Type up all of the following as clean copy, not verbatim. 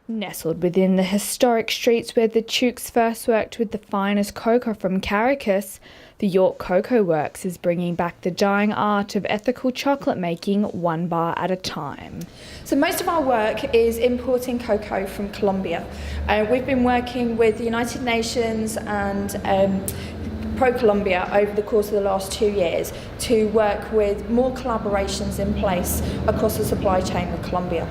Nestled within the historic streets where the Chooks first worked with the finest cocoa from Caracas, the York Cocoa Works is bringing back the dying art of ethical chocolate making one bar at a time. So most of our work is importing cocoa from Colombia. We've been working with the United Nations and Pro-Colombia over the course of the last 2 years to work with more collaborations in place across the supply chain with Colombia.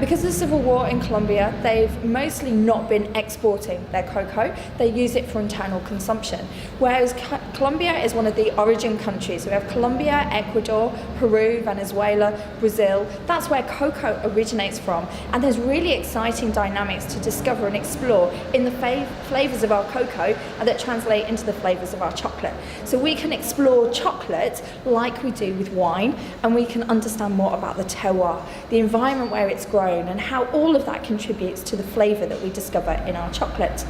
Because of the civil war in Colombia, they've mostly not been exporting their cocoa, they use it for internal consumption. Whereas Colombia is one of the origin countries. We have Colombia, Ecuador, Peru, Venezuela, Brazil. That's where cocoa originates from. And there's really exciting dynamics to discover and explore in the flavours of our cocoa and that translate into the flavours of our chocolate. So we can explore chocolate like we do with wine, and we can understand more about the terroir, the environment where it's grown, and how all of that contributes to the flavour that we discover in our chocolate.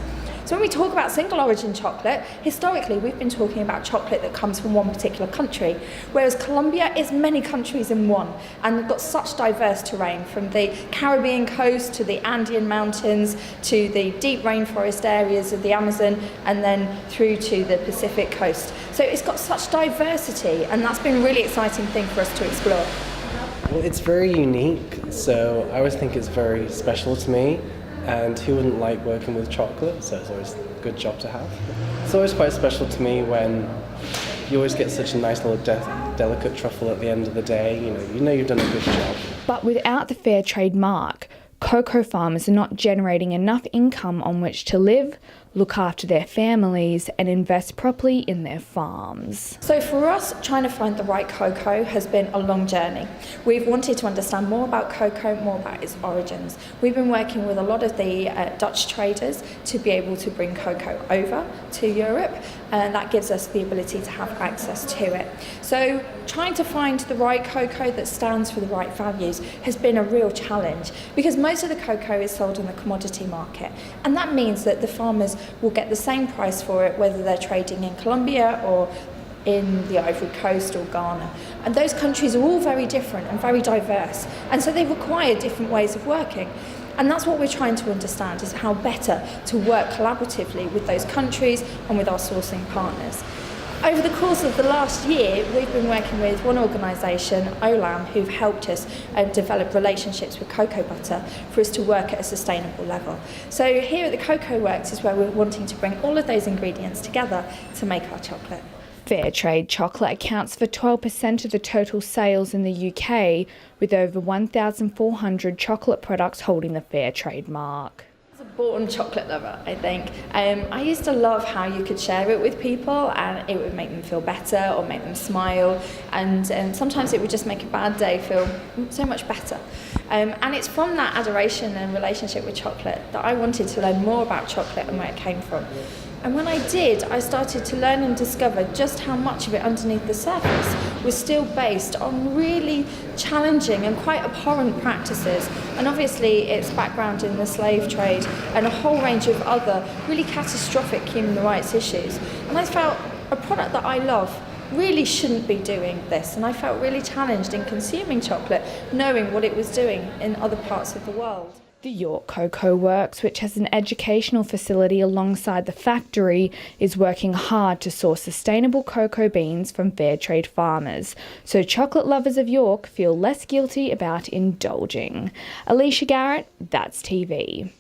So when we talk about single origin chocolate, historically we've been talking about chocolate that comes from one particular country, whereas Colombia is many countries in one, and they've got such diverse terrain, from the Caribbean coast to the Andean mountains to the deep rainforest areas of the Amazon, and then through to the Pacific coast. So it's got such diversity, and that's been a really exciting thing for us to explore. Well, it's very unique, so I always think it's very special to me. And who wouldn't like working with chocolate? So it's always a good job to have. It's always quite special to me when you always get such a nice little delicate truffle at the end of the day. You know you've done a good job. But without the fair trade mark, cocoa farmers are not generating enough income on which to live, look after their families, and invest properly in their farms. So for us, trying to find the right cocoa has been a long journey. We've wanted to understand more about cocoa, more about its origins. We've been working with a lot of the Dutch traders to be able to bring cocoa over to Europe, and that gives us the ability to have access to it. So trying to find the right cocoa that stands for the right values has been a real challenge, because most of the cocoa is sold in the commodity market, and that means that the farmers will get the same price for it whether they're trading in Colombia or in the Ivory Coast or Ghana. And those countries are all very different and very diverse, and so they require different ways of working. And that's what we're trying to understand, is how better to work collaboratively with those countries and with our sourcing partners. Over the course of the last year, we've been working with one organisation, Olam, who've helped us develop relationships with cocoa butter for us to work at a sustainable level. So here at the Cocoa Works is where we're wanting to bring all of those ingredients together to make our chocolate. Fair trade chocolate accounts for 12% of the total sales in the UK, with over 1,400 chocolate products holding the fair trade mark. As a born chocolate lover, I think. I used to love how you could share it with people and it would make them feel better or make them smile, and sometimes it would just make a bad day feel so much better. And it's from that adoration and relationship with chocolate that I wanted to learn more about chocolate and where it came from. And when I did, I started to learn and discover just how much of it underneath the surface was still based on really challenging and quite abhorrent practices. And obviously its background in the slave trade and a whole range of other really catastrophic human rights issues. And I felt a product that I love really shouldn't be doing this. And I felt really challenged in consuming chocolate, knowing what it was doing in other parts of the world. The York Cocoa Works, which has an educational facility alongside the factory, is working hard to source sustainable cocoa beans from fair trade farmers, so chocolate lovers of York feel less guilty about indulging. Alicia Garrett, That's TV.